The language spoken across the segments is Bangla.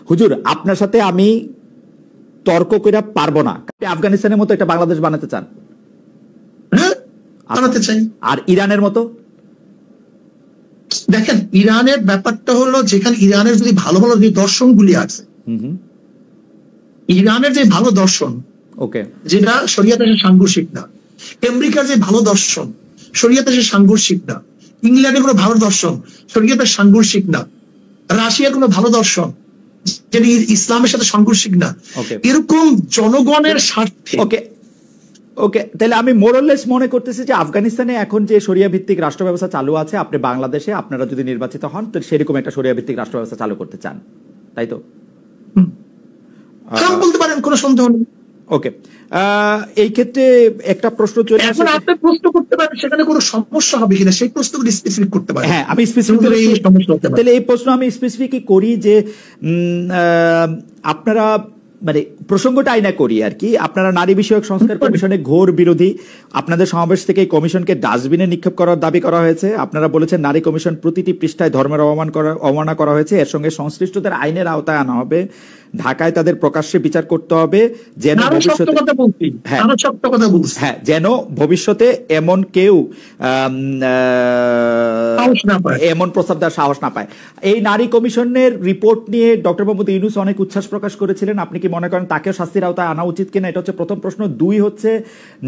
হুজুর আপনার সাথে আমি তর্ক করে পারবো না। আফগানিস্তানের মতো একটা বাংলাদেশ বানাতে চান? বানাতে চাই। আর ইরানের মতো? দেখেন ইরানের ব্যাপারটা হলো, যেখানে ইরানের যদি ভালো ভালো যে দর্শনগুলি আছে, ইরানের যে ভালো দর্শন ওকে যেটা শরিয়াতে সাংঘর্ষিক না, আমেরিকার যে ভালো দর্শন শরিয়াতে সাংঘর্ষিক না, ইংল্যান্ডের কোনো ভালো দর্শন শরিয়াতে সাংঘর্ষিক না, রাশিয়ার কোনো ভালো দর্শন যেটা ইসলামের সাথে সাংঘর্ষিক না, এরকম জনগণের স্বার্থে। ওকে ওকে, তাহলে আমি মোরলেস মনে করতেছি যে আফগানিস্তানে এখন যে শরিয়া ভিত্তিক রাষ্ট্র ব্যবস্থা চালু আছে, আপনি বাংলাদেশে আপনারা যদি নির্বাচিত হন তো সেরকম একটা শরিয়া ভিত্তিক রাষ্ট্র ব্যবস্থা চালু করতে চান, তাই তো? বলতে পারেন, কোনো সন্দেহ নেই। ওকে, এই ক্ষেত্রে একটা প্রশ্ন চলে আসে, এখন আপনি প্রশ্ন করতে পারেন সেখানে কোনো সমস্যা হবে কিনা, সেই প্রশ্নগুলো স্পেসিফিক করতে পারেন। হ্যাঁ, আমি স্পেসিফিক, তাহলে এই প্রশ্ন আমি স্পেসিফিকই করি যে আপনারা মানে প্রসঙ্গটা আইনা করি আর কি, আপনারা নারী বিষয়ক সংস্কার কমিশনে ঘোর বিরোধী। আপনাদের সমাবেশ থেকে এই কমিশনকে ডাস্টবিনে নিক্ষেপ করার দাবি করা হয়েছে। আপনারা বলেছেন নারী কমিশন প্রতিটি পৃষ্ঠায় ধর্মের অবমাননা করা হয়েছে, এর সঙ্গে সংশ্লিষ্টদের আইনের আওতায় আনা হবে, ঢাকায় তাদের প্রকাশ্যে বিচার করতে হবে, যেন যেন ভবিষ্যতে এমন কেউ এমন প্রস্তাব দেওয়ার সাহস না পায়। এই নারী কমিশনের রিপোর্ট নিয়ে ডক্টর মোহাম্মদ ইউনূস অনেক উচ্ছ্বাস প্রকাশ করেছিলেন। আপনি কি মনে করেন তাকেও শাস্তির আওতায় আনা উচিত কিনা? এটা হচ্ছে প্রথম প্রশ্ন। দুই হচ্ছে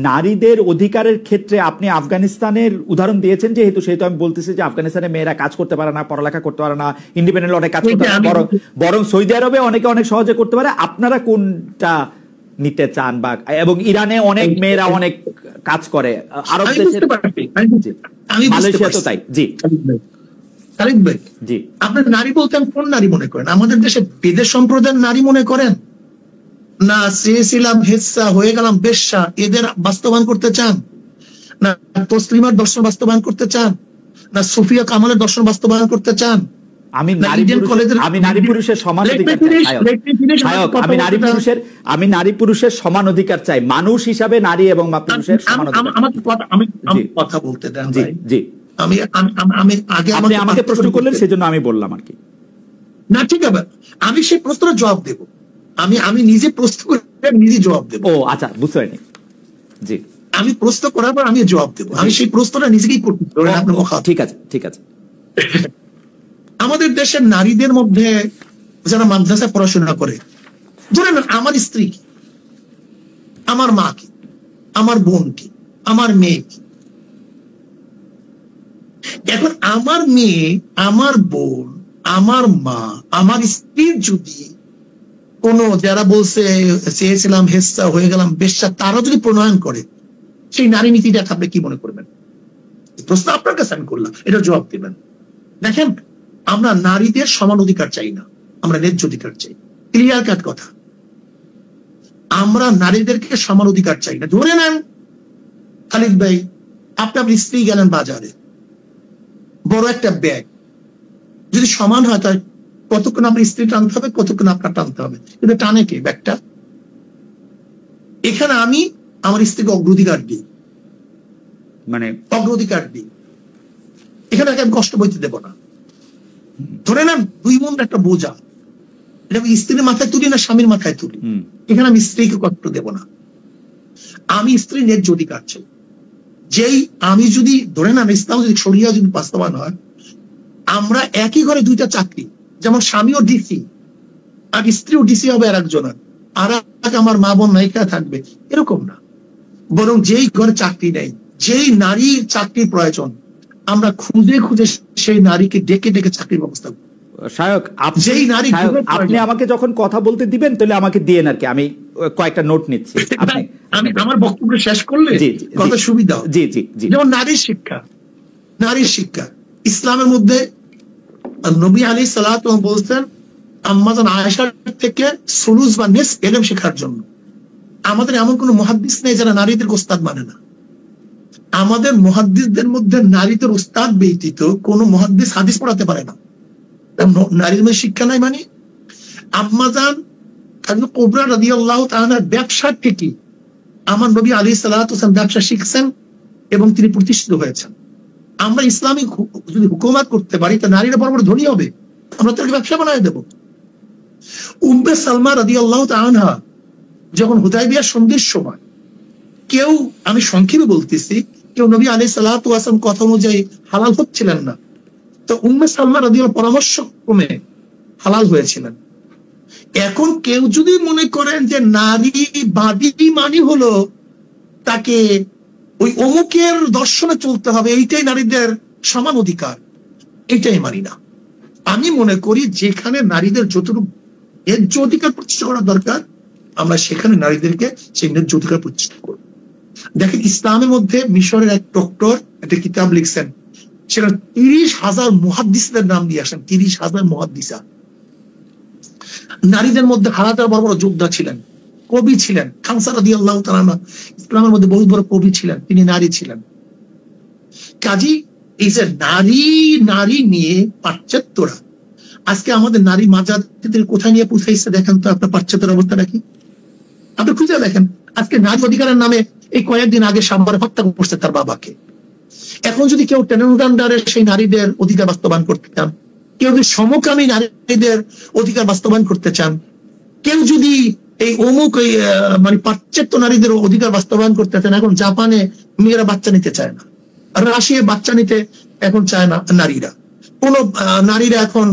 নারীদের অধিকারের ক্ষেত্রে আপনি আফগানিস্তানের উদাহরণ দিয়েছেন, যেহেতু সেহেতু আমি বলতেছি যে আফগানিস্তানে মেয়েরা কাজ করতে পারে না, পড়ালেখা করতে পারে না, ইন্ডিপেন্ডেন্ট অনেক কাজ করতে পারে না, বরং সৌদি আরবে অনেকে অনেক সহজে করতে পারে। আপনারা কোনটা নিতে চান? বা এবং ইরানে অনেক মেয়েরা অনেক কাজ করে, আরব দেশে, মালয়েশিয়া তো তাই। জি খালিদ ভাই, জি আপনার নারী বলতেন কোন নারী মনে করেন? আমাদের দেশে বেদের সম্প্রদায়ের নারী মনে করেন, না চেয়েছিলাম হেচ্ছা হয়ে গেলাম বেশ্যা এদের বাস্তবায়ন করতে চান, না তসলিমার দর্শন বাস্তবায়ন করতে চান, না সুফিয়া কামালের দর্শন বাস্তবায়ন করতে চান? আমি নারী পুরুষের সমান অধিকার চাই। আমি নারী পুরুষের সমান অধিকার চাই, মানুষ হিসাবে নারী এবং পুরুষের সমান অধিকার। আমি কথা বলতে দেন। জি আমি আগে আমাকে প্রশ্ন করলেন সেজন্য আমি বললাম আর কি। না ঠিক আছে, আমি সেই প্রশ্নের জবাব দেব। আমি নিজে প্রশ্ন করে নিজে জবাব দেব। ও আচ্ছা, বুঝতে পারিনি। জি, আমি প্রশ্ন করার পর আমি জবাব দেব। আমি সেই প্রশ্নটা নিজেকেই করতে। ঠিক আছে ঠিক আছে। আমাদের দেশের নারীদের মধ্যে যারা মাদ্রাসায় পড়াশোনা করে, ধরেন আমার স্ত্রী কি, আমার মা কি, আমার বোন কি, আমার মেয়ে কি, এখন আমার মেয়ে, আমার বোন, আমার মা, আমার স্ত্রীর যদি কোনো যারা বলছে চেয়েছিলাম হেচ্ছা হয়ে গেলাম বেশ্যা, তারা যদি প্রণয়ন করে সেই নারী নীতিটা আপনি কি মনে করবেন? প্রশ্ন আপনার কাছে আমি করলাম, এটা জবাব দেবেন। দেখেন, আমরা নারীদের সমান অধিকার চাই না, আমরা ন্যায্য অধিকার চাই। ক্লিয়ার কাট কথা, আমরা নারীদেরকে সমান অধিকার চাই না। ধরে নেন খালিদ ভাই, আপনার স্ত্রী গেলেন বাজারে, বড় একটা ব্যাগ যদি সমান হয় তার কতক্ষণ আমরা স্ত্রী টানতে হবে, কতক্ষণ আপনার টানতে হবে, কিন্তু টানে কে ব্যাগটা? এখানে আমি আমার স্ত্রীকে অগ্রাধিকার দিই, মানে অগ্রাধিকার দিই, এখানে আমি কষ্ট বইতে দেব না। ধরে নেন 2 মণ একটা বোঝা, এটা আমি স্ত্রীর মাথায় তুলি না স্বামীর মাথায় তুলি, এখানে আমি স্ত্রীকে কষ্ট দেব না। আমি স্ত্রীর ন্যায্য অধিকার চাই। যেই আমি যদি ধরে নেন ইসলাম যদি শরিয়া যদি বাস্তবায়ন হয়, আমরা একই ঘরে 2টা চাকরি, যেমন স্বামীও ডিসি আর স্ত্রীও ডিসি হবে আর একজনের, আর আমার মা বোন নায়িকা থাকবে, এরকম না। বরং যেই ঘরে চাকরি নেই, যেই নারীর চাকরির প্রয়োজন, আমরা খুঁজে খুঁজে সেই নারীকে ডেকে ডেকে চাকরির ব্যবস্থা করব। শায়ক, আপনি আমাকে যখন কথা বলতে দিবেন তাহলে আমাকে দিয়েন আর কি, আমি কয়েকটা নোট নিচ্ছি। আমি আমার বক্তব্য শেষ করলে কথা সুবিধা। জি জি জি। যেমন নারীর শিক্ষা, নারীর শিক্ষা ইসলামের মধ্যে নবী আলাইহিস সালাতু বলতেন আম্মাজান আয়েশার থেকে সুলুস বা নিস ইলম শেখার জন্য। আমাদের এমন কোন মুহাদ্দিস নেই যারা নারীদের উস্তাদ মানে না। আমাদের মুহাদ্দিসদের মধ্যে নারীদের উস্তাদ ব্যতীত কোন মুহাদ্দিস হাদিস পড়াতে পারে না। নারীর মধ্যে শিক্ষা নাই মানে? আম্মাজান কুবরা রাদিয়াল্লাহু তাআলার ব্যবসা থেকে আমার নবী আলাইহিস সালাতু ওয়াসালাম ব্যবসা শিখছেন এবং তিনি প্রতিষ্ঠিত হয়েছেন। আমরা ইসলামিক যদি হুকুমত করতে পারি তা নারীরা বড় বড় ধনী হবে, আমরা তাদেরকে ব্যবসা বানায় দেব। উম্মে সালমা রাদিয়াল্লাহু তাআলা আনহা যখন হুদায়বিয়া সন্ধির সময় কেউ, আমি সংক্ষেপে বলতেছি, কেউ নবী আলাইহিস সালাতু ওয়াস সালাম কথা অনুযায়ী হালাল হচ্ছিলেন না, তো উম্মে সালমা রাদিয়াল্লাহু পরামর্শ ক্রমে হালাল হয়েছিলেন। এখন কেউ যদি মনে করেন যে নারীবাদী মানে হলো তাকে ওই অমুকের দর্শনে চলতে হবে, এইটাই নারীদের সমান অধিকার, এইটাই মানি না। আমি মনে করি যেখানে নারীদের যতটুকু ন্যায্য অধিকার প্রতিষ্ঠা করা দরকার, আমরা সেখানে নারীদেরকে সেই ন্যায্য অধিকার প্রতিষ্ঠা করব। দেখেন, ইসলামের মধ্যে মিশরের এক ডক্টর একটা কিতাব লিখছেন, সেটা 30,000 মুহাদ্দিসদের নাম দিয়ে আসেন, 30,000 মুহাদ্দিসা। নারীদের মধ্যে হাজার বড় বড় যোদ্ধা ছিলেন, কবি ছিলেন। খানসা রাদিয়াল্লাহু তাআলা ইসলামের মধ্যে বহু বড় কবি ছিলেন, তিনি নারী ছিলেন। কাজী এই যে নারী নিয়ে পাশ্চাত্যরা আজকে আমাদের নারী মাজাদের কোথায় নিয়ে পৌঁছাইছে দেখেন তো, আপনার পাশ্চাত্যের অবস্থাটা কি আপনি খুঁজে দেখেন। আজকে নারী অধিকারের নামে এই কয়েকদিন আগে সাভারে হত্যা করছে তার বাবাকে। এখন যদি কেউ টেনেন্ডারে সেই নারীদের অধিকার বাস্তবায়ন করতে চান, কেউ যদি সমকামী নারীদের অধিকার বাস্তবায়ন করতে চান, কেউ যদি এই অমুক মানে পাশ্চাত্য নারীদের অধিকার বাস্তবায়ন করতে চান, এখন জাপানে মেয়েরা বাচ্চা নিতে চায় না, রাশিয়ায় বাচ্চা নিতে এখন চায় না নারীরা, কোন নারীরা এখন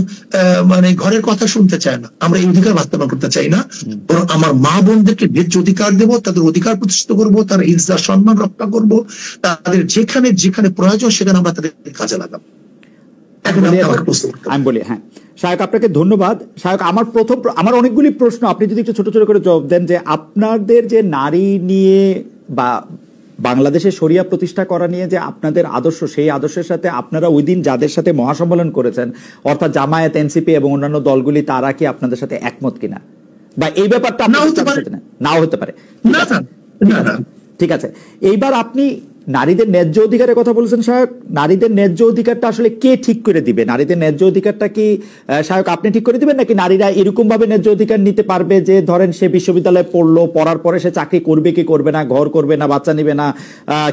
মানে ঘরের কথা শুনতে চায় না। আমরা এই অধিকার বাস্তবায়ন করতে চাই না, বরং আমার মা বোনদেরকে ন্যায্য অধিকার দেব, তাদের অধিকার প্রতিষ্ঠিত করবো, তার ইজ্জত সম্মান রক্ষা করব, তাদের যেখানে যেখানে প্রয়োজন সেখানে আমরা তাদের কাজে লাগাবো। আমি বলি, হ্যাঁ শায়ক, আপনাকে ধন্যবাদ। শায়ক, আমার অনেকগুলি প্রশ্ন, আপনি যদি একটু ছোট ছোট করে জবাব দেন যে আপনাদের যে নারী নিয়ে বা বাংলাদেশে শরিয়া প্রতিষ্ঠা করা নিয়ে যে আপনাদের আদর্শ, সেই আদর্শের সাথে আপনারা ওই দিন যাদের সাথে মহাসম্মেলন করেছেন, অর্থাৎ জামায়াত, এনসিপি এবং অন্যান্য দলগুলি, তারা কি আপনাদের সাথে একমত কিনা, বা এই ব্যাপারটা নাও হতে পারে? ঠিক আছে, এইবার আপনি নারীদের ন্যায্য অধিকারের কথা বলেছেন শায়ক। নারীদের ন্যায্য অধিকারটা আসলে কে ঠিক করে দিবে? নারীদের ন্যায্য অধিকারটা কি শায়ক আপনি ঠিক করে দিবেন, নাকি নারীরা এরকম ভাবে ন্যায্য অধিকার নিতে পারবে যে ধরেন সে বিশ্ববিদ্যালয়ে পড়লো, পড়ার পরে সে চাকরি করবে কি করবে না, ঘর করবে না বাচ্চা নিবে না,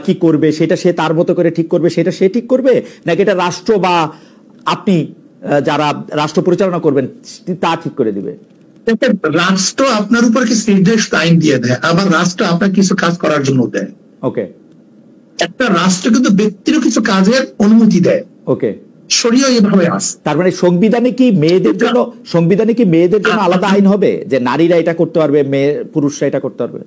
কি করবে সেটা সে তার মতো করে ঠিক করবে, সেটা সে ঠিক করবে, নাকি এটা রাষ্ট্র বা আপনি যারা রাষ্ট্র পরিচালনা করবেন তা ঠিক করে দিবে? রাষ্ট্র আপনার উপর কিছু নির্দিষ্ট আইন দিয়ে দেয়, আবার রাষ্ট্র আপনার কিছু কাজ করার জন্য দেয়। ওকে, একটা রাষ্ট্র কিন্তু ব্যক্তিরও কিছু কাজের অনুমতি দেয়। ওকে, শরীয়ত এভাবে আছে। তার মানে সংবিধানে কি মেয়েদের জন্য আলাদা আইন হবে যে নারীরা এটা করতে পারবে, পুরুষরা এটা করতে পারবে?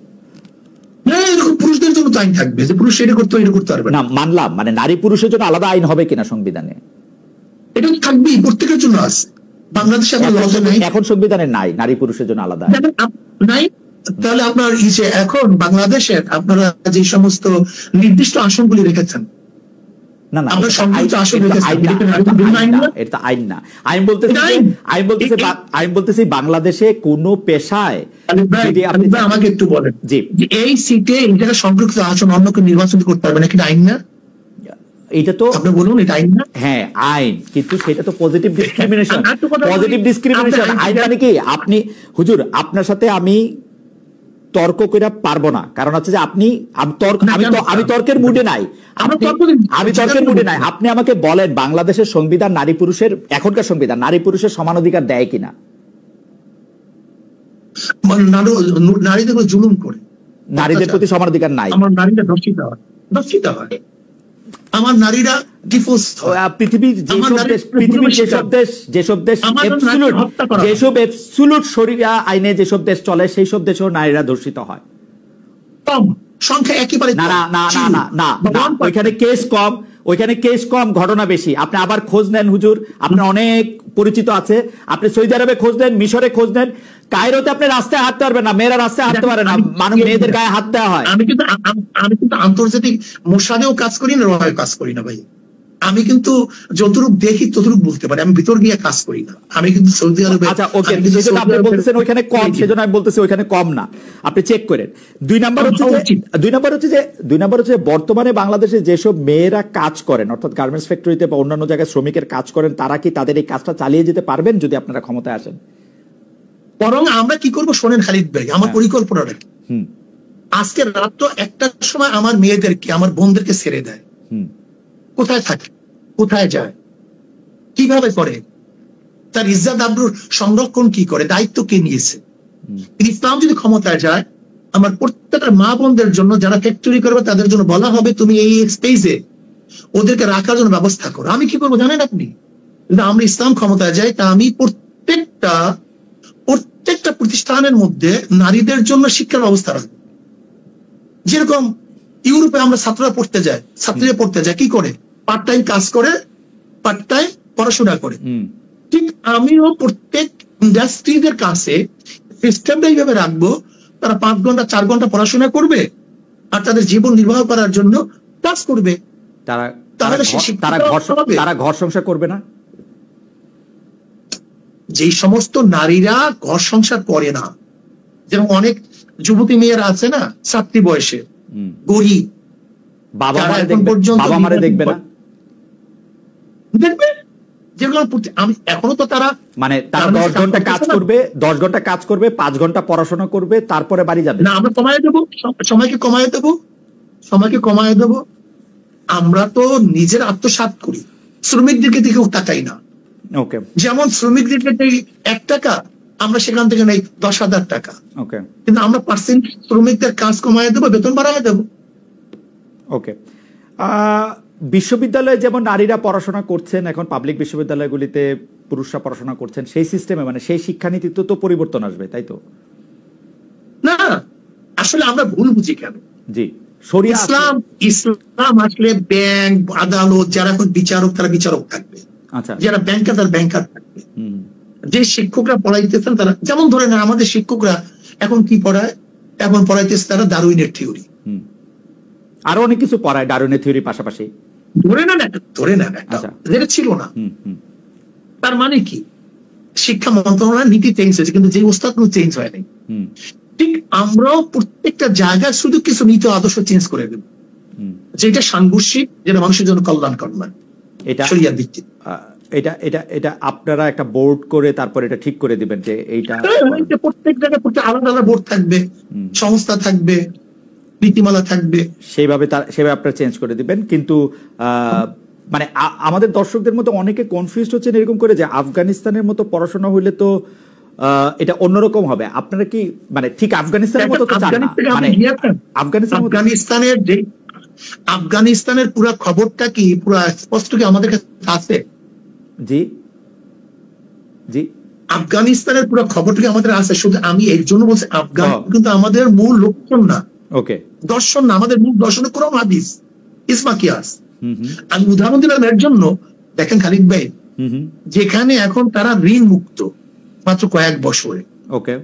পুরুষদের জন্য তো আইন থাকবে যে পুরুষ এটা করতে পারবে না, মানলাম, মানে নারী পুরুষের জন্য আলাদা আইন হবে কিনা সংবিধানে? এটা তো থাকবেই, প্রত্যেকের জন্য আছে। বাংলাদেশে এখন সংবিধানে নাই নারী পুরুষের জন্য আলাদা নাই। তাহলে আপনার এখন বাংলাদেশের আপনারা যে সমস্ত নির্দিষ্ট আসনগুলি রেখেছেন, না না, আমরা সংযুক্ত আসন এটা আইন না। আমি বলতেছি বাংলাদেশে কোন পেশায় যদি আপনি আমাকে একটু বলেন যে এই সিটে এই জায়গায় সংরক্ষিত আসন অন্য কেউ নির্বাচন করতে পারবে না, কিন্তু আইন না? এটা তো আপনি বলুন, এটা আইন না? হ্যাঁ আইন, কিন্তু সেটা তো পজিটিভ ডিসক্রিমিনেশন। আইন মানে কি? আপনি হুজুর, আপনার সাথে আমি তর্ক করে পারবো না, কারণ হচ্ছে যে আমি তর্কের মুডে নাই, আপনি আমাকে বলেন বাংলাদেশের সংবিধান নারী পুরুষের, এখনকার সংবিধান নারী পুরুষের সমান অধিকার দেয় কিনা? নারীদের উপর জুলুম করে, নারীদের প্রতি সমান অধিকার নাই। আমার নারীরা ধর্ষিত হয়, আমার নারীরা ডিভোর্স হয়। পৃথিবীর যেসব দেশ অ্যাবসলিউট শরিয়া আইনে যেসব দেশ চলে, সেই সব দেশেও নারীরা ধর্ষিত হয়। কম সংখ্যা, একেবারে না, ওইখানে কেস কম, ঘটনা বেশি। আপনি আবার খোঁজ নেন হুজুর, আপনার অনেক পরিচিত আছে, আপনি সৌদি আরবে খোঁজ নেন, মিশরে খোঁজ নেন, কায়রোতে আপনি রাস্তায় হাঁটতে পারবেন না, মেয়েরা রাস্তায় হাঁটতে পারে না, মানুষ মেয়েদের গায়ে হাত দেওয়া হয়। আমি কিন্তু আন্তর্জাতিক মোসাদেও কাজ করি না, রয়েও কাজ করি না ভাই। আমি কিন্তু যতটুকু দেখি ততটুকু বলতে পারি, আমি ভিতর গিয়ে কাজ করি না। আমি কিন্তু সৌদি আরবে, আচ্ছা ওকে, সেজন্য আপনি বলতেছেন ওইখানে কম, সেজন্য আমি বলতেছি ওইখানে কম না, আপনি চেক করেন। দুই নাম্বার হচ্ছে বর্তমানে বাংলাদেশে যেসব মেয়েরা কাজ করেন, অর্থাৎ গার্মেন্টস ফ্যাক্টরিতে বা অন্যান্য জায়গায় শ্রমিকের কাজ করেন, তারা কি তাদের এই কাজটা চালিয়ে যেতে পারবেন যদি আপনারা ক্ষমতায় আসেন? বরং আমরা কি করবো শোনেন খালিদ ভাই, আমার পরিকল্পনা রাখি। আজকে রাত 1টার সময় আমার মেয়েদেরকে, আমার বোনদেরকে ছেড়ে দেয়, কোথায় থাকে, কোথায় যায়, কিভাবে করে, তার ইজ্জত আবরুর সংরক্ষণ কি করে, দায়িত্ব কে নিয়েছে? ইসলাম যদি ক্ষমতায় যায়, আমার প্রত্যেকটা মা বোনদের জন্য যারা ফ্যাক্টরি করবে তাদের জন্য বলা হবে তুমি এই স্পেসে ওদেরকে রাখার জন্য ব্যবস্থা করো। আমি কি করবো জানেন আপনি? যদি আমরা ইসলাম ক্ষমতায় যাই, তা আমি প্রত্যেকটা প্রতিষ্ঠানের মধ্যে নারীদের জন্য শিক্ষার ব্যবস্থা রাখবো। যেরকম ইউরোপে আমরা ছাত্ররা পড়তে যায়, ছাত্রীরা পড়তে যায় কি করে? পার্ট টাইম কাজ করে, পার্ট টাইম পড়াশোনা করে। ঠিক আমিও প্রত্যেক ইন্ডাস্ট্রিদের কাছে সিস্টেমটা এইভাবে রাখবো, তারা 5 ঘন্টা 4 ঘন্টা পড়াশোনা করবে আর তাদের জীবন নির্বাহ করার জন্য কাজ করবে। তারা ঘর সংসার করবে না। যেই সমস্ত নারীরা ঘর সংসার করে না, যেমন অনেক যুবতী মেয়েরা আছে না ছাত্রী বয়সে, গরিব, বাবা মারে দেখবে না, দেখবে যেগুলো আমি এখনো তো তারা মানে তারা 10 ঘন্টা কাজ করবে, 10 ঘন্টা কাজ করবে, 5 ঘন্টা পড়াশোনা করবে, তারপরে বাড়ি যাবে না। আমরা কমায় দেবো, সময়কে কমায় দেবো। আমরা তো নিজের আত্মসাৎ করি, শ্রমিকদেরকে দিকে তাকাই না। ওকে, যেমন শ্রমিকদেরকে 1 টাকা, আমরা সেখান থেকে নেই 10,000 টাকা। ওকে, কিন্তু আমরা পার্সেন্ট শ্রমিকদের কাজ কমায় দেবো, বেতন বাড়ায় দেবো। ওকে, বিশ্ববিদ্যালয়ে যেমন নারীরা পড়াশোনা করছেন, এখন পাবলিক বিশ্ববিদ্যালয়গুলিতে পুরুষরা পড়াশোনা করছেন, সেই সিস্টেমে মানে সেই শিক্ষানীতিতে তো পরিবর্তন আসবে, তাই তো? না, আসলে আমরা ভুল বুঝি কেন? জি, ইসলাম আসলে ব্যাংক, আদালত, যারা এখন বিচারক তারা বিচারক থাকবে, আচ্ছা, যারা ব্যাংকার তারা ব্যাংকার থাকবে। যে শিক্ষকরা পড়াইতেছেন তারা, যেমন ধরে না আমাদের শিক্ষকরা এখন কি পড়ায়, এখন পড়াইতেছে তারা ডারউইনের থিওরি, আরো অনেক কিছু পড়ায় ডারউইনের থিওরির পাশাপাশি। ধরে না যেটা ছিল না। তার মানে কি, শিক্ষা মন্ত্রণালয়ের নীতি চেঞ্জ হয়েছে কিন্তু যে ওস্তাদ কোনো চেঞ্জ হয়নি। ঠিক আমরাও প্রত্যেকটা জায়গায় শুধু কিছু নীতি আদর্শ চেঞ্জ করে দেব, যেটা সাংঘর্ষিক, যেটা মানুষের জন্য কল্যাণকর নয়, এটা শরিয়ার ভিত্তিক। এটা আপনারা একটা বোর্ড করে তারপর এটা ঠিক করে দিবেন যে এইটা প্রত্যেক জায়গায় আলাদা আলাদা বোর্ড থাকবে, সংস্থা থাকবে, নীতিমালা থাকবে, সেইভাবে আপনারা চেঞ্জ করে দিবেন। কিন্তু মানে আমাদের দর্শকদের মতো অনেকে কনফিউজড হচ্ছেন এরকম করে যে আফগানিস্তানের মতো পড়াশোনা হইলে তো এটা অন্যরকম হবে। আপনারা কি মানে ঠিক আফগানিস্তানের মতো তো চান না? মানে আফগানিস্তানের পুরো খবরটা কি পুরো স্পষ্ট কি আমাদের কাছে আছে? জি জি, আফগানিস্তানের পুরো খবরটা কি আমাদের আছে? শুধু আমি এর জন্য বলছি, আফগান কিন্তু আমাদের মূল লক্ষণ না, ওকে, দর্শন না। আমাদের মূল দর্শনে কোরআন হাদিস, ইসমা কিয়াস। আমি উদাহরণ দিলাম এর জন্য, দেখেন খালিদ ভাই, যেখানে এখন তারা ঋণ মুক্ত মাত্র কয়েক বছরে, ওকে,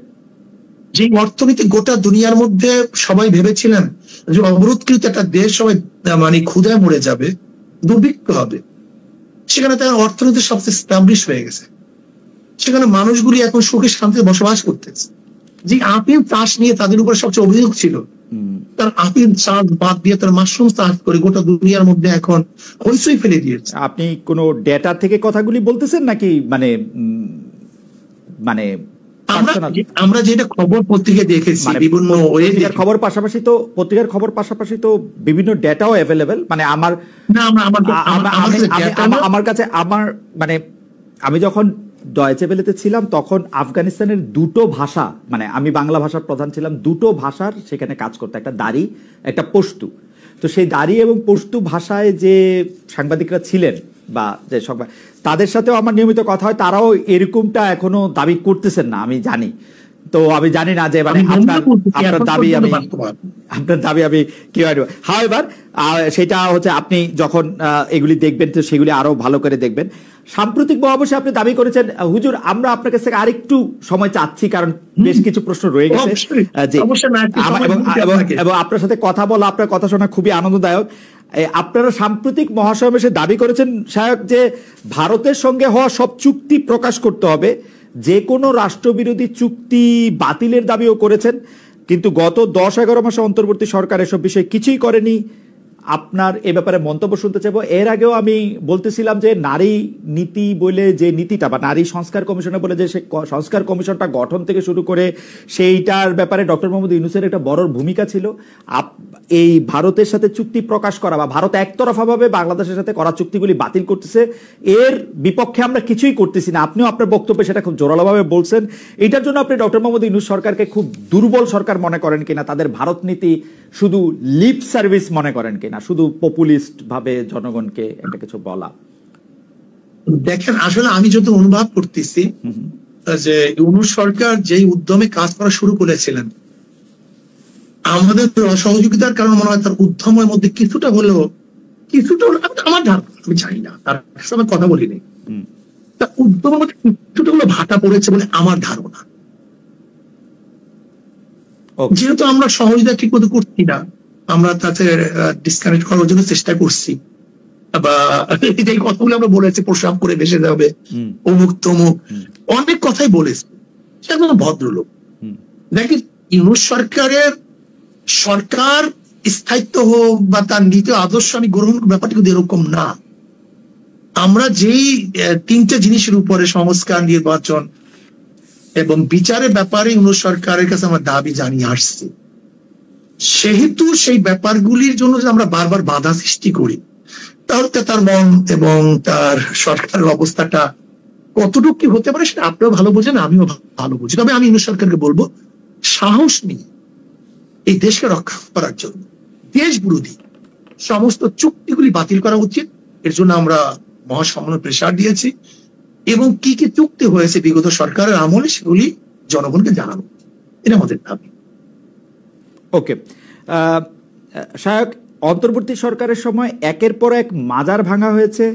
যে অর্থনীতি গোটা দুনিয়ার মধ্যে সবাই ভেবেছিলেন যে অবরোধকৃত একটা দেশ সবাই মানে ক্ষুধায় মরে যাবে, দুর্ভিক্ষ হবে, সেখানে তার অর্থনীতি সবচেয়ে স্টাবলিশ হয়ে গেছে। সেখানে মানুষগুলি এখন সুখে শান্তিতে বসবাস করতেছে। যে আপিল চাষ নিয়ে তাদের উপরে সবচেয়ে অভিযোগ ছিল, তার আপিল চাষ বাদ দিয়ে তার মাশরুম চাষ করে গোটা দুনিয়ার মধ্যে এখন হইচই ফেলে দিয়েছে। আপনি কোন ডেটা থেকে কথাগুলি বলতেছেন নাকি মানে মানে আমরা যেটা খবর পত্রিকা দেখেছি, বিভিন্ন পত্রিকার খবর পাশাপাশি তো বিভিন্ন ডেটাও অ্যাভেলেবেল। মানে আমার কাছে মানে আমি যখন ডয়েচে ভেলেতে ছিলাম তখন আফগানিস্তানের 2টো ভাষা, মানে আমি বাংলা ভাষার প্রধান ছিলাম, 2টো ভাষার সেখানে কাজ করতে, একটা দারি একটা পশতু। তো সেই দারি এবং পশতু ভাষায় যে সাংবাদিকরা ছিলেন বা যে সংবাদ, তাদের সাথেও আমার নিয়মিত কথা হয়, তারাও এরকমটা এখনো দাবি করতেছেন না, আমি জানি। তো আমি জানি না যে মানে আপনার দাবি আমি কি হয়। হাওয়েভার সেটা হচ্ছে আপনি যখন এগুলি দেখবেন তো সেগুলি আরো ভালো করে দেখবেন। সাম্প্রতিক মহাবশে আপনি দাবি করেছেন, হুজুর আমরা আপনার কাছ থেকে আরেকটু সময় চাচ্ছি কারণ বেশ কিছু প্রশ্ন রয়ে গেছে, এবং আপনার সাথে কথা বলা, আপনার কথা শোনা খুবই আনন্দদায়ক। আপনারা সাম্প্রতিক মহাসমাবেশে দাবি করেছেন শায়ক যে ভারতের সঙ্গে হওয়া সব চুক্তি প্রকাশ করতে হবে, যে কোনো রাষ্ট্রবিরোধী চুক্তি বাতিলের দাবিও করেছেন। কিন্তু গত 10-11 মাসে অন্তর্বর্তী সরকার এসব বিষয়ে কিছুই করেনি। আপনার এ ব্যাপারে মন্তব্য শুনতে চাইবো। এর আগেও আমি বলতেছিলাম যে নারী নীতি বলে যে নীতিটা বা নারী সংস্কার কমিশনে বলে যে সংস্কার কমিশনটা গঠন থেকে শুরু করে সেইটার ব্যাপারে ডক্টর মোহাম্মদ ইউনূসের একটা বড় ভূমিকা ছিল। এই ভারতের সাথে চুক্তি প্রকাশ করা বা ভারত একতরফাভাবে বাংলাদেশের সাথে করা চুক্তিগুলি বাতিল করতেছে, এর বিপক্ষে আমরা কিছুই করতেছি না। আপনিও আপনার বক্তব্যে সেটা খুব জোরালোভাবে বলছেন। এটার জন্য আপনি ডক্টর মোহাম্মদ ইউনূস সরকারকে খুব দুর্বল সরকার মনে করেন কিনা, তাদের ভারত নীতি শুধু লিপ সার্ভিস মনে করেন কিনা, শুধু পপুলিস্ট ভাবে জনগণকে একটা কিছু বলা? দেখেন, আসলে আমি যত অনুভব করতেছি যে ইউনূস সরকার যেই উদ্যমে কাজ করা শুরু করেছিলেন, আমাদের অসহযোগিতার কারণে মনে হয় তার উদ্যমের মধ্যে কিছুটা হলেও আমার ধারণা, আমি জানি না, তার সঙ্গে কথা বলিনি, তার উদ্যমের মধ্যে কিছুটা হলেও ভাটা পড়েছে বলে আমার ধারণা। যেহেতু আমরা সহযোগিতা ঠিক মতো করছি না, আমরা তাতে ডিসকানেক্ট করার জন্য চেষ্টা করছি, বা এই কথাগুলো আমরা বলেছি প্রসাব করে ভেসে যাবে, অমুক তমুক অনেক কথাই বলেছি। সেটা ভদ্রলোক। দেখেন, ইউনূস সরকারের সরকার স্থায়িত্ব হোক বা তার নীতি আদর্শ আমি গ্রহণ ব্যাপারটা কিন্তু এরকম না। আমরা যেই তিনটে জিনিসের উপরে সংস্কার, নির্বাচন এবং বিচারের ব্যাপারে ইউনূস সরকারের কাছে আমরা দাবি জানিয়ে আসছি, সেহেতু সেই ব্যাপারগুলির জন্য যদি আমরা বারবার বাধা সৃষ্টি করি, তাহলে তার মন এবং তার সরকারের অবস্থাটা কতটুকু কি হতে পারে সেটা আপনিও ভালো বোঝেন, আমিও ভালো বুঝি। তবে আমি ইউনূস সরকারকে বলবো, সাহস নিয়ে এই দেশকে রক্ষা করার জন্য দেশ বিরোধী সমস্ত চুক্তিগুলি বাতিল করা উচিত। এর জন্য আমরা মহাসম্মেলন প্রেসার দিয়েছি এবং কি কি চুক্তি হয়েছে বিগত সরকারের আমলে সেগুলি জনগণকে জানানো, এটা আমাদের দাবি। ওকে, শায়ক, অন্তর্বর্তী সরকারের সময় একের পর এক মাজার ভাঙা হয়েছে,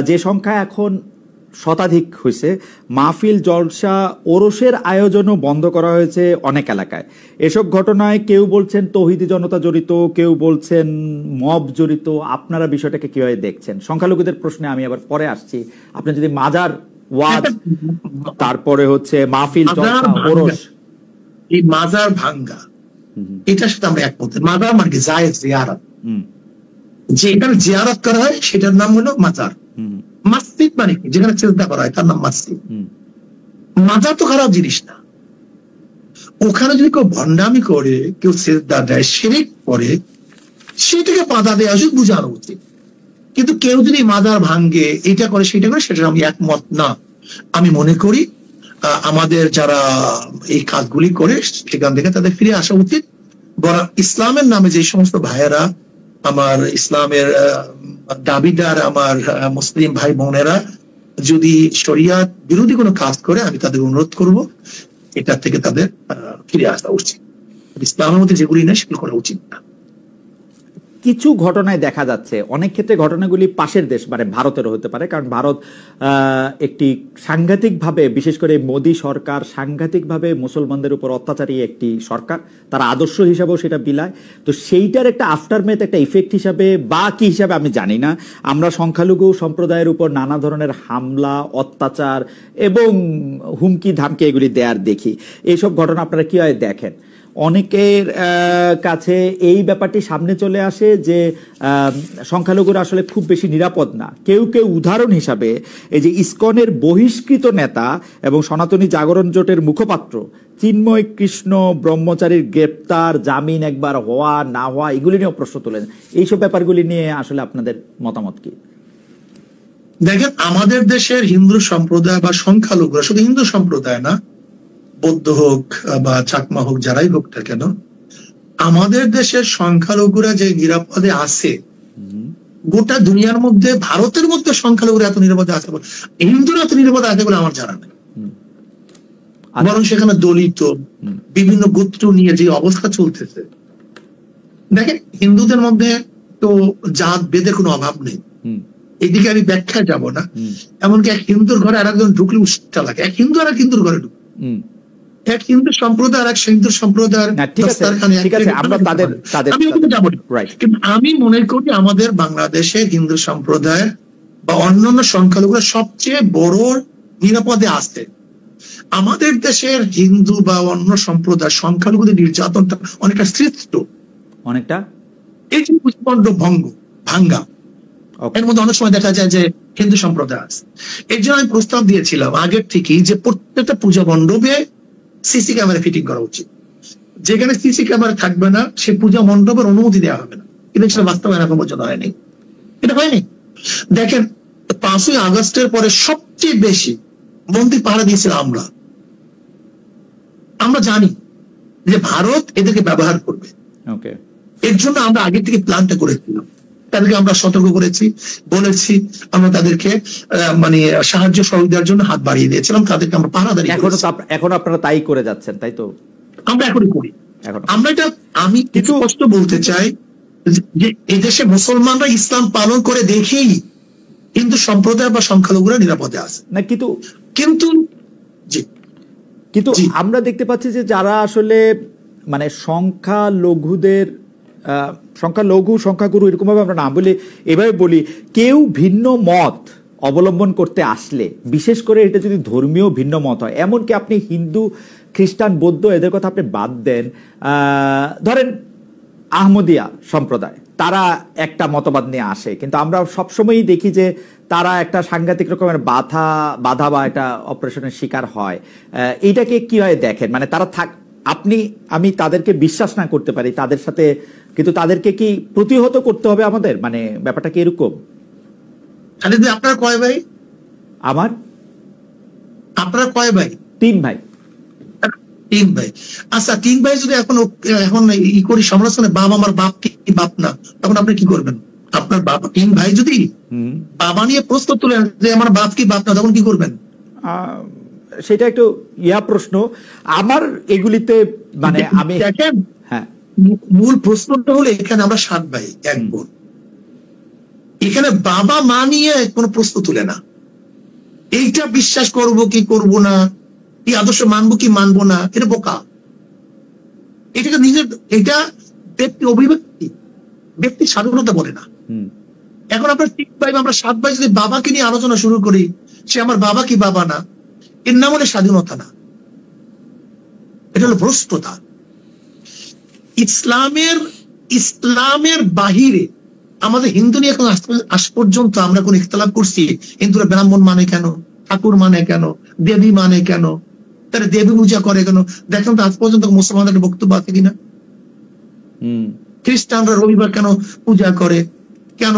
যে সংখ্যা এখন শতাধিক হয়েছে। মাহফিল, জলসা, ওরসের আয়োজনও বন্ধ করা হয়েছে অনেক এলাকায়। এসব ঘটনায় কেউ বলছেন তৌহিদি জনতা জড়িত, কেউ বলছেন মব জড়িত। আপনারা বিষয়টাকে কিভাবে দেখছেন? সংখ্যালঘুদের প্রশ্নে আমি আবার পরে আসছি। আপনি যদি মাজার, ওয়াজ, তারপরে হচ্ছে মাহফিল, জলসা, ওরস, এই মাজার ভাঙ্গা, এটার সাথে আমরা একমত। মাজার মানে কি? জায়েজ, জিয়ারত। যে এখানে জিয়ারত করা হয় সেটার নাম হলো মাজার। মসজিদ মানে কি? যেখানে সিজদা করা হয় তার নাম মসজিদ। মাজার তো খারাপ জিনিস না। ওখানে যদি কেউ ভণ্ডামি করে, কেউ সিজদা দেয়, শিরক করে, সেটাকে বাধা দেওয়া উচিত, বুঝানো উচিত। কিন্তু কেউ যদি মাজার ভাঙ্গে, এটা করে সেটা করে, সেটা আমি একমত না। আমি মনে করি আমাদের যারা এই কাজগুলি করে সেখান থেকে তাদের ফিরে আসা উচিত। বরং ইসলামের নামে যে সমস্ত ভাইয়েরা, আমার ইসলামের দাবিদার আমার মুসলিম ভাই বোনেরা যদি শরিয়াত বিরোধী কোনো কাজ করে, আমি তাদের অনুরোধ করব এটা থেকে তাদের ফিরে আসা উচিত। ইসলামের মধ্যে যেগুলি নেই সেগুলো করা উচিত না। কিছু ঘটনায় দেখা যাচ্ছে, অনেক ক্ষেত্রে ঘটনাগুলি পাশের দেশ মানে ভারতেরও হতে পারে, কারণ ভারত একটি সাংঘাতিকভাবে, বিশেষ করে মোদী সরকার সাংঘাতিকভাবে মুসলমানদের উপর অত্যাচারী একটি সরকার, তার আদর্শ হিসাবেও সেটা বিলায়। তো সেইটার একটা আফটারমেথ, একটা ইফেক্ট হিসাবে বা কি হিসাবে আমি জানি না, আমরা সংখ্যালঘু সম্প্রদায়ের উপর নানা ধরনের হামলা, অত্যাচার এবং হুমকি ধামকি এগুলি দেয়ার দেখি। এইসব ঘটনা আপনারা কিভাবে দেখেন? অনেকের কাছে এই ব্যাপারটি সামনে চলে আসে যে সংখ্যালঘুরা আসলে খুব বেশি নিরাপদ না। কেউ কেউ উদাহরণ হিসাবে এই যে ইসকনের বহিষ্কৃত নেতা এবং সনাতনী জাগরণ জোটের মুখপাত্র চিন্ময় কৃষ্ণ ব্রহ্মচারীর গ্রেপ্তার, জামিন একবার হওয়া না হওয়া, এগুলি নিয়েও প্রশ্ন তোলেন। এইসব ব্যাপারগুলি নিয়ে আসলে আপনাদের মতামত কি? দেখেন, আমাদের দেশের হিন্দু সম্প্রদায় বা সংখ্যালঘুরা, শুধু হিন্দু সম্প্রদায় না, বৌদ্ধ হোক বা চাকমা হোক, যারাই হোক না কেন, আমাদের দেশের সংখ্যালঘুরা যে নিরাপদে আছে, গোটা দুনিয়ার মধ্যে, ভারতের মধ্যে সংখ্যালঘুরা এত নিরাপদে আছে, হিন্দুরা এত নিরাপদে আছে বলে আমার জানা নেই। বরং সেখানে দলিত বিভিন্ন গোত্র নিয়ে যে অবস্থা চলতেছে, দেখেন হিন্দুদের মধ্যে তো জাত বেদের কোনো অভাব নেই, এদিকে আমি ব্যাখ্যায় যাব না। এমনকি এক হিন্দুর ঘরে আর একজন ঢুকলে উষ্টা লাগে, এক হিন্দু আর এক হিন্দুর ঘরে ঢুক, এক হিন্দু সম্প্রদায় আর এক হিন্দু সম্প্রদায়ের। কিন্তু আমি মনে করি আমাদের বাংলাদেশের হিন্দু সম্প্রদায় বা অন্যান্য সংখ্যালঘুরা সবচেয়ে বড় নিরাপদে আছে। আমাদের দেশের হিন্দু বা অন্য সম্প্রদায় সংখ্যালঘুদের নির্যাতনটা অনেকটা সৃষ্ট, এই যে পুঁজিমণ্ডপ ভাঙ্গা, এর মধ্যে অনেক সময় দেখা যায় যে হিন্দু সম্প্রদায় আছে। এর জন্য আমি প্রস্তাব দিয়েছিলাম আগের থেকেই যে প্রত্যেকটা পূজা মণ্ডপে সিসি ক্যামেরা ফিটিং করা উচিত। যেখানে সিসি ক্যামেরা থাকবে না সে পূজা মণ্ডপের অনুমতি দেওয়া হবে না, কিন্তু সেটা বাস্তবায়ন এখন পর্যন্ত হয়নি। এটা হয়নি। দেখেন 5ই আগস্টের পরে সবচেয়ে বেশি মন্দির পাহারা দিয়েছিল আমরা জানি যে ভারত এদেরকে ব্যবহার করবে। এর জন্য আমরা আগে থেকে প্ল্যানটা করেছিলাম, তাদেরকে আমরা সতর্ক করেছি, বলেছি, আমরা তাদেরকে মানে সাহায্য সহযোগিতার জন্য হাত বাড়িয়ে দিয়েছিলাম, তাদেরকে আমরা পাহারাদারি। এখন আপনারা তাই করে যাচ্ছেন, তাই তো? আমরা এখনই করি। আমরা এটা আমি কিছু কষ্ট বলতে চাই যে এদেশে মুসলমানরা ইসলাম পালন করে দেখেই হিন্দু সম্প্রদায় বা সংখ্যালঘুরা নিরাপদে আছে না, কিন্তু কিন্তু আমরা দেখতে পাচ্ছি যে যারা আসলে মানে সংখ্যাগুরু এরকম ভাবে আমরা না বলি, এভাবে বলি, কেউ ভিন্ন মত অবলম্বন করতে আসলে, বিশেষ করে এটা যদি ধর্মীয় ভিন্ন মত হয়, এমনকি আপনি হিন্দু, খ্রিস্টান, বৌদ্ধ এদের কথা আপনি বাদ দেন, ধরেন আহমদিয়া সম্প্রদায়, তারা একটা মতবাদ নিয়ে আসে, কিন্তু আমরা সবসময়ই দেখি যে তারা একটা সাংঘাতিক রকমের বাধা বা একটা অপারেশনের শিকার হয়। এইটাকে কিভাবে দেখেন? মানে তারা আমি তাদেরকে বিশ্বাস না করতে পারি তাদের সাথে, কিন্তু তাদেরকে কি প্রতিহত করতে হবে আমাদের? মানে ব্যাপারটা কি এরকম? আপনার কয় ভাই? আপনার কয় ভাই? 3 ভাই। 3 ভাই। আচ্ছা, 3 ভাই যদি এখন করি সমালোচনা, আমার বাপ কি বাপ না, তখন আপনি কি করবেন? আপনার বাবা 3 ভাই যদি বাবা নিয়ে প্রশ্ন তুলে যে আমার বাপ কি বাপ না, তখন কি করবেন? সেটা একটু প্রশ্ন আমার এগুলিতে, মানে আমি দেখেন, হ্যাঁ, মূল প্রশ্নটা হলো এখানে আমরা 7 ভাই 1 বোন, এখানে বাবা মা নিয়ে কোনো প্রশ্ন তুলে না। এইটা বিশ্বাস করব কি করব না, এই আদর্শ মানবো কি মানবো না, এটা বোকা। এটাকে এটা ব্যক্তি অভিব্যক্তি, ব্যক্তি স্বাধীনতা বলে না। এখন আপনার 3 ভাই, আমরা 7 ভাই যদি বাবাকে নিয়ে আলোচনা শুরু করি, সে আমার বাবা কি বাবা না, এর নাম হলে স্বাধীনতা না, এটা হলো ভ্রষ্টতা। ইসলামের বাহিরে আমাদের হিন্দু নিয়ে এখন আজ পর্যন্ত আমরা কোন ইখতিলাফ করছি? হিন্দুরা ব্রাহ্মণ মানে কেন, ঠাকুর মানে কেন, দেবী মানে কেন, তারা দেবী পূজা করে কেন? দেখেন তো আজ পর্যন্ত মুসলমানদের বক্তব্য আছে কিনা? খ্রিস্টানরা রবিবার কেন পূজা করে, কেন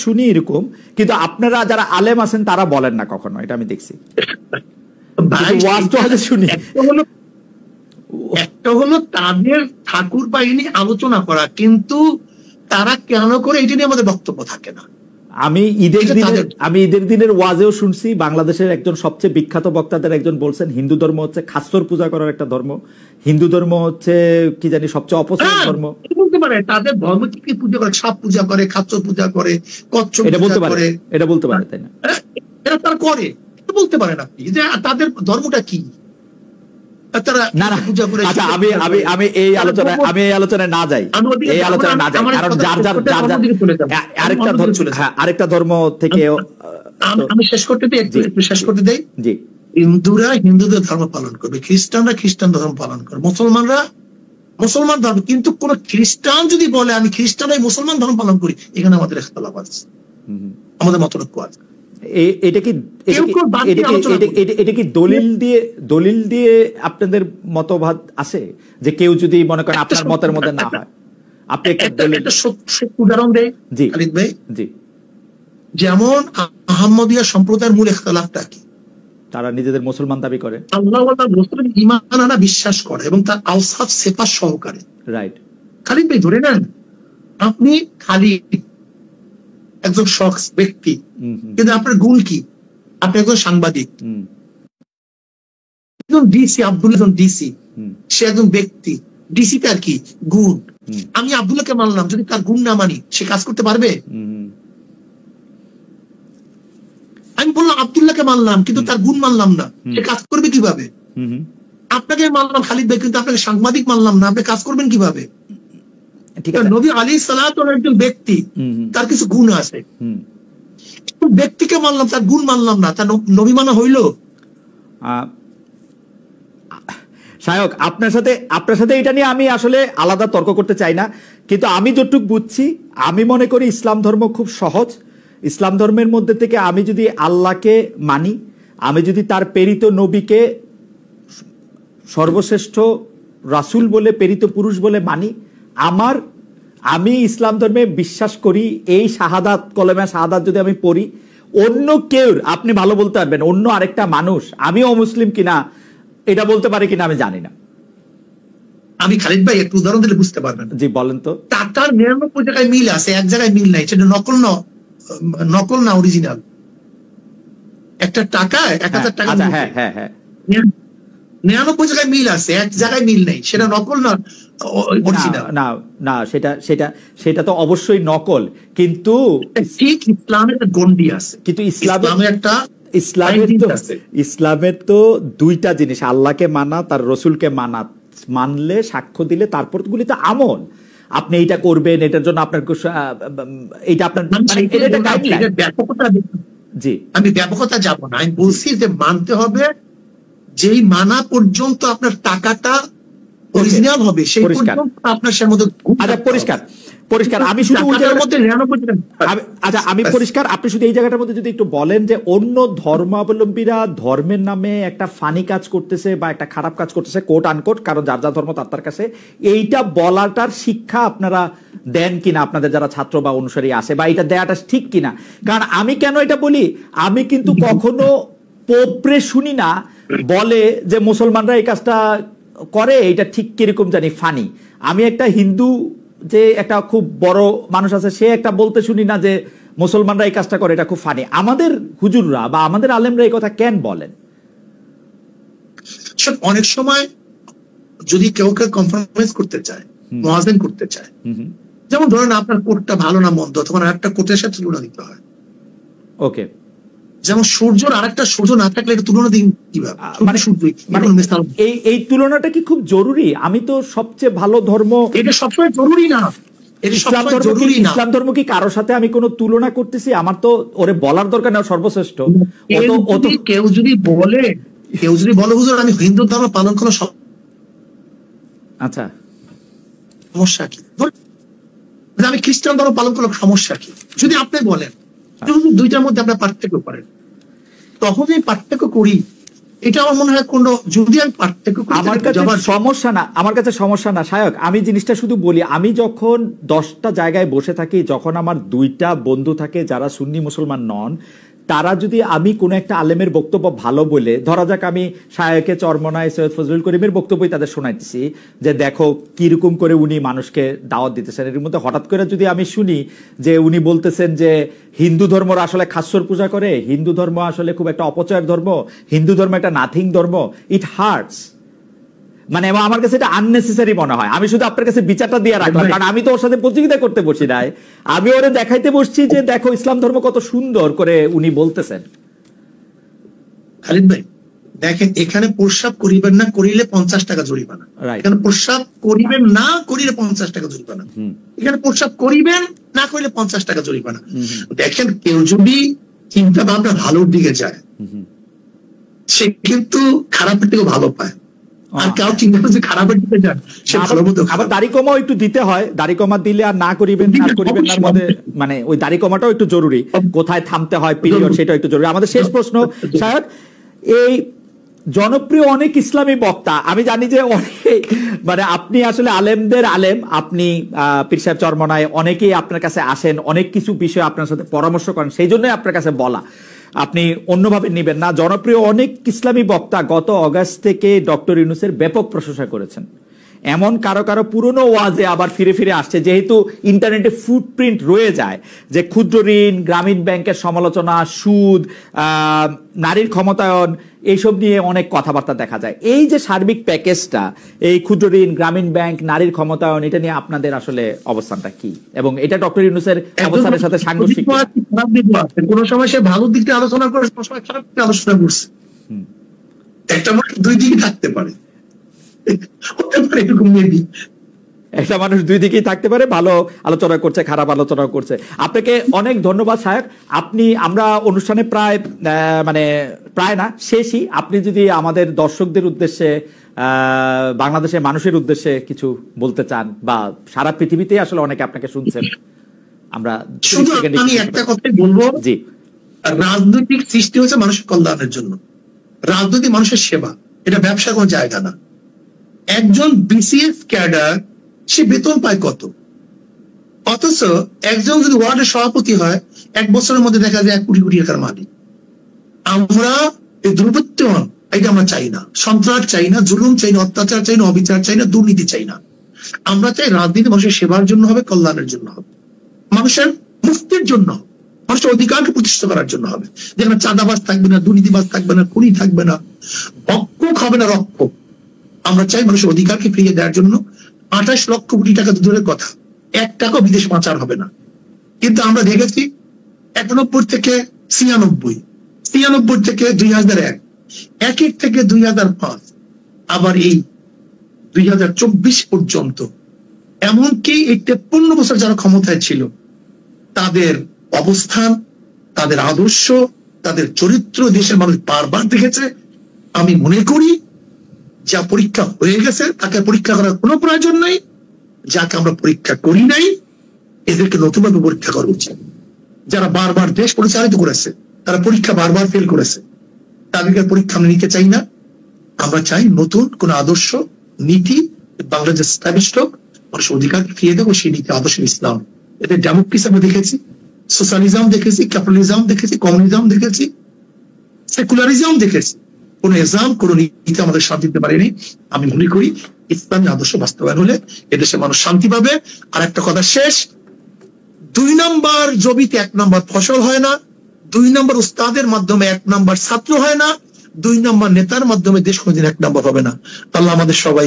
শুনি এরকম, কিন্তু আপনারা যারা আলেম আছেন তারা বলেন না কখনো, এটা আমি দেখছি। শুনি একটা হলো তাদের ঠাকুর বাহিনী আলোচনা করা, কিন্তু তারা কেন করে এটা নিয়ে আমাদের বক্তব্য থাকে না। আমি ঈদের দিনের ওয়াজেও শুনছি, বাংলাদেশের একজন সবচেয়ে বিখ্যাত বক্তাদের একজন বলছেন হিন্দু ধর্ম হচ্ছে খাচ্চর পূজা করার একটা ধর্ম, হিন্দু ধর্ম হচ্ছে কি জানি সবচেয়ে অপছন্দের ধর্ম। বলতে পারে তাদের ধর্ম কি পূজা করে, সাপ পূজা করে, খাচ্চর পূজা করে, কচ্ছপ পূজা করে, এটা বলতে পারে, তাই না? এটা তারা করে, বলতে পারেন আপনি যে তাদের ধর্মটা কি। আমি এই আলোচনায় না যাই, আরেকটা ধর্ম থেকে আমি শেষ করতে দিই, একটু শেষ করতে দেই। হিন্দুরা হিন্দুদের ধর্ম পালন করবে, খ্রিস্টানরা খ্রিস্টান ধর্ম পালন করবে, মুসলমানরা মুসলমান ধর্ম। কিন্তু কোন খ্রিস্টান যদি বলে আমি খ্রিস্টান হয়ে মুসলমান ধর্ম পালন করি, এখানে আমাদের ইখতিলাফ আছে, আমাদের মতলক্য আছে। এটা কি দলিল দিয়ে আপনাদের মতবাদ আছে যে কেউ যদি মনে করেন আপনার মতের মধ্যে না হয়, আপনি একটা উদাহরণ দেয় খালিদ ভাই? জি, যেমন আহমদিয়া সম্প্রদায়ের মূল ইখতিলাফটা কি? তারা নিজেদের মুসলমান দাবি করে, আল্লাহ ঈমান আনা বিশ্বাস করে এবং তার আওসাফ সিফাত সহকারে। রাইট খালিদ ভাই, ধরে নেন আপনি খালিদ একজন শখস ব্যক্তি, কিন্তু আপনার গুণ কি? আপনি একজন সাংবাদিক। একজন ডিসি, আব্দুল্লাহ ডিসি, সে একজন ব্যক্তি, ডিসি তার কি গুণ? আমি আব্দুল্লাহকে মানলাম, যদি তার গুণ না মানি সে কাজ করতে পারবে? আমি বললাম আব্দুল্লাহকে মানলাম, কিন্তু তার গুণ মানলাম না, সে কাজ করবে কিভাবে? আপনাকে মানলাম খালিদ ভাই, কিন্তু আপনাকে সাংবাদিক মানলাম না, আপনি কাজ করবেন কিভাবে? নবী আলাইহিস সালাতু একজন ব্যক্তি, তার কিছু গুণ আছে, ব্যক্তিকে মানলাম, তার গুণ মানলাম না, তার নবী মানা হইল? সায়ক, আপনার সাথে এটা নিয়ে আমি আসলে আলাদা তর্ক করতে চাই না, কিন্তু আমি যতটুকু বুঝছি, আমি মনে করি ইসলাম ধর্ম খুব সহজ। ইসলাম ধর্মের মধ্যে থেকে আমি যদি আল্লাহকে মানি, আমি যদি তার প্রেরিত নবীকে সর্বশ্রেষ্ঠ রাসূল বলে, প্রেরিত পুরুষ বলে মানি, আমি ইসলাম ধর্মে বিশ্বাস করি, এই শাহাদাত, কলেমা শাহাদাত যদি আমি পড়ি, অন্য কেউ, আপনি ভালো বলতে পারবেন, অন্য আরেকটা মানুষ আমি অমুসলিম কিনা এটা বলতে পারে কিনা আমি জানি না। আমি খালিদ ভাই একটু উদাহরণ দিলে বুঝতে পারবেন। জি বলেন তো। টাকার 99 জায়গায় মিল আছে, এক জায়গায় মিল নাই, সেটা নকল না অরিজিনাল। একটা টাকা 1000 টাকা, হ্যাঁ হ্যাঁ হ্যাঁ, 99 জায়গায় মিল আছে, এক জায়গায় মিল নেই, সেটা নকল না অরিজিনাল? না না, সেটা তো অবশ্যই নকল, কিন্তু ঠিক ইসলামের একটা গন্ডি আছে, কিন্তু ইসলামের তো দুইটা জিনিস, আল্লাহকে মানা, তার রসুলকে মানলে, সাক্ষ্য দিলে, তারপর গুলি তো আমল। আপনি এইটা করবেন, এটার জন্য আপনার এইটা আপনার জি, আমি ব্যাপকতা যাব না, আমি বলছি যে মানতে হবে, যেই মানা পর্যন্ত আপনার টাকাটা অরিজিনাল হবে সেই পর্যন্ত আপনার সে মধ্যে পরিষ্কার। আমি শুধু আমি পরিষ্কার, আপনি শুধু এই জায়গাটার মধ্যে যদি একটু বলেন যে অন্য ধর্মাবলম্বীরা ধর্মের নামে একটা ফানি কাজ করতেছে বা একটা খারাপ কাজ করতেছে, কোট আনকোট, কারণ যার যার ধর্ম তার কাছে, এইটা বলাটার শিক্ষা আপনারা দেন কিনা আপনাদের যারা ছাত্র বা অনুসারী আসে, বা এটা দেয়াটা ঠিক কিনা? কারণ আমি কেন এটা বলি, আমি কিন্তু কখনো পোপরে শুনি না বলে যে মুসলমানরা এই কাজটা করে, এটা ঠিক কিরকম জানি ফানি। আমি একটা হিন্দু, যে একটা খুব বড় মানুষ আছে, সে একটা বলতে শুনি না যে মুসলমানরা এই কাজটা করে, এটা খুব ফানি। আমাদের হুজুররা বা আমাদের আলেমরা এই কথা কেন বলেন? অনেক সময় যদি কেউ কম্প্রোমাইজ করতে চায়, মুয়াজিন করতে চায়, যেমন ধরেন আপনার কোটটা ভালো না মন্দ, তখন আরেকটা কোটের সাথে তুলনা দিতে হয়। ওকে, যেমন সূর্যর আরেকটা সূর্য না থাকলে এটা তুলনা দিন কিভাবে? এই তুলনাটা কি খুব জরুরি? আমি তো সবচেয়ে ভালো ধর্ম, এটা সবসময় জরুরি না। ইসলাম ধর্ম কি কারোর সাথে আমি কোনো তুলনা করতেছি? আমার তো ওরে বলার দরকার না সর্বশ্রেষ্ঠ। কেউ যদি বলে হুজুর আমি হিন্দু ধর্ম পালন করা, আচ্ছা সমস্যা কি? আমি খ্রিস্টান ধর্ম পালন করার সমস্যা কি? যদি আপনি বলেন দুইটার মধ্যে আমরা পার্থক্য করেন, তখন এই পার্থক্য করি, এটা আমার মনে হয় কোন, যদি আমি পার্থক্য করি আমার কাছে সমস্যা না সায়ক। আমি জিনিসটা শুধু বলি, আমি যখন 10টা জায়গায় বসে থাকি, যখন আমার 2টা বন্ধু থাকে যারা সুন্নি মুসলমান নন, তারা যদি আমি কোনো একটা আলেমের বক্তব্য ভালো বলে, ধরা যাক আমি শায়খে চরমনায় সৈয়দ ফজলুল করিমের বক্তব্যই তাদের শোনাইতেছি যে দেখো কিরকম করে উনি মানুষকে দাওয়াত দিতেছেন, এর মধ্যে হঠাৎ করে যদি আমি শুনি যে উনি বলতেছেন যে হিন্দু ধর্মরা আসলে খাসর পূজা করে, হিন্দু ধর্ম আসলে খুব একটা অপচয়ের ধর্ম, হিন্দু ধর্ম একটা নাথিং ধর্ম, ইট হার্টস। মানে আমার কাছে এটা আননেসেসারি মনে হয়। আমি শুধু আপনার কাছে বিচারটা দিয়ে রাখলাম, কারণ আমি তো ওর সাথে প্রতিযোগিতা করতে বসি নাই, আমি ওরে দেখাইতে বসছি যে দেখো ইসলাম ধর্ম কত সুন্দর করে উনি বলতেছেন। খালিদ ভাই দেখেন, এখানে প্রস্রাব করিবেন না করিলে 50 টাকা জরিমানা, এখানে প্রস্রাব করিবেন না করিলে 50 টাকা জরিমানা, এখানে প্রস্রাব করিবেন না করিলে 50 টাকা জরিমানা। দেখেন, কেউ যদি চিন্তা ভাবনা ভালোর দিকে যায়, সে কিন্তু খারাপের থেকে ভালো পায়, আর কেউ চিন্তা করছে খারাপের দিকে যায়, সে ভালো মতো। আবার দাড়ি কমাও একটু দিতে হয়, দাড়ি কমা দিলে আর না করিবেন না করিবেন না মধ্যে, মানে ওই দাড়ি কমাটাও একটু জরুরি, কোথায় থামতে হয় পিরিয়ড সেটা একটু জরুরি। আমাদের শেষ প্রশ্ন স্যার, এই জনপ্রিয় অনেক ইসলামী বক্তা, আমি জানি যে অনেক, মানে আপনি আসলে আলেমদের আলেম, আপনি পীর সাহেব চরমনায় অনেকেই আপনার কাছে আসেন, অনেক কিছু বিষয় আপনার সাথে পরামর্শ করেন, সেই জন্যই আপনার কাছে বলা, আপনি অন্যভাবে নিবেন না। জনপ্রিয় অনেক ইসলামী বক্তা গত অগাস্ট থেকে ডক্টর ইউনূসের ব্যাপক প্রশংসা করেছেন। এমন কারো কারো পুরনো ওয়াজে আবার ফিরে ফিরে আসছে, যেহেতু ইন্টারনেটে ফুটপ্রিন্ট রয়ে যায়, যে ক্ষুদ্র ঋণ, গ্রামীণ ব্যাংকের সমালোচনা, সুদ, নারীর ক্ষমতায়ন, এইসব নিয়ে অনেক কথাবার্তা দেখা যায়। এই যে সার্বিক প্যাকেজটা, এই ক্ষুদ্র ঋণ, গ্রামীণ ব্যাংক, নারীর ক্ষমতায়ন, এটা নিয়ে আপনাদের আসলে অবস্থানটা কি? এবং এটা ডক্টর ইউনূসের অবস্থানের সাথে সাংঘর্ষিক? কোন সময় সে ভালো দিকটা আলোচনা করে, কোন সময় খারাপ দিকটা আলোচনা করছে, একটা দুই দিকে থাকতে পারে। একটা মানুষ দুই দিকেই থাকতে পারে, ভালো আলোচনা করছে, খারাপ আলোচনা করছে। আপনাকে অনেক ধন্যবাদ সাহেব। আমরা অনুষ্ঠানে প্রায় না শেষই, আপনি যদি আমাদের দর্শকদের উদ্দেশ্যে, বাংলাদেশের মানুষের উদ্দেশ্যে কিছু বলতে চান, বা সারা পৃথিবীতে আসলে অনেকে আপনাকে শুনছেন, আমরা শুধু আমি একটা কথাই বলবো, জি, রাজনৈতিক সৃষ্টি হয়েছে মানুষের কল্যাণের জন্য, রাজনৈতিক মানুষের সেবা, এটা ব্যবসার কোনো জায়গা না। একজন বিসিএস ক্যাডার সে বেতন পায় কত, অথচ একজন যদি ওয়ার্ডের সভাপতি হয় 1 বছরের মধ্যে দেখা যায় 1 কোটি কোটি টাকার মালিক। আমরা এই দুর্বৃত্তমান এটা আমরা চাই না, সন্ত্রাস চাই না, জুলুম চাই না, অত্যাচার চাই না, অবিচার চাই না, দুর্নীতি চাই না। আমরা চাই রাজনীতি মানুষের সেবার জন্য হবে, কল্যাণের জন্য হবে, মানুষের মুক্তির জন্য, মানুষের অধিকারকে প্রতিষ্ঠা করার জন্য হবে, যেখানে চাঁদাবাজ থাকবে না, দুর্নীতিবাজ থাকবে না, খুনি থাকবে না, ভক্ষক হবে না, রক্ষক। আমরা চাই মানুষের অধিকারকে ফিরিয়ে দেওয়ার জন্য। 28 লক্ষ কোটি টাকা দূরের কথা, 1 টাকাও বিদেশ পাচার হবে না। কিন্তু আমরা দেখেছি 91 থেকে 96, 96 থেকে 2001, 1 থেকে 2005, আবার এই 2024 পর্যন্ত, এমনকি এই 53 বছর যারা ক্ষমতায় ছিল তাদের অবস্থান, তাদের আদর্শ, তাদের চরিত্র দেশের মানুষ বারবার দেখেছে। আমি মনে করি যা পরীক্ষা হয়ে গেছে তাকে পরীক্ষা করার কোনো প্রয়োজন নাই, যাকে আমরা পরীক্ষা করি নাই এদেরকে নতুনভাবে পরীক্ষা করা উচিত। যারা বারবার দেশ পরিচালিত করেছে, তারা পরীক্ষা বারবার ফেল করেছে, তাদেরকে পরীক্ষা আমরা নিতে চাই না। আমরা চাই নতুন কোন আদর্শ নীতি বাংলাদেশ স্টাবলিশড হোক, মানুষের অধিকার ফিরিয়ে দেবো, সেই নীতি আদর্শ ইসলাম। এতে ডেমোক্রেসি আমরা দেখেছি, সোশ্যালিজম দেখেছি, ক্যাপিটালিজম দেখেছি, কমিউনিজম দেখেছি, সেকুলারিজম দেখেছি। কোন ইসলাম, কোন নীতি আমাদের শান্তি দিতে পারেনি। আমি মনে করি ইসলামী আদর্শ বাস্তবায়ন হলে এদেশে মানুষ শান্তি পাবে। আর একটা কথা শেষ, 2 নম্বর জমিতে 1 নম্বর ফসল হয় না, 2 নম্বর উস্তাদের মাধ্যমে 1 নম্বর ছাত্র হয় না, 2 নম্বর নেতার মাধ্যমে দেশ কোনদিন 1 নম্বর হবে না। আল্লাহ আমাদের সবাই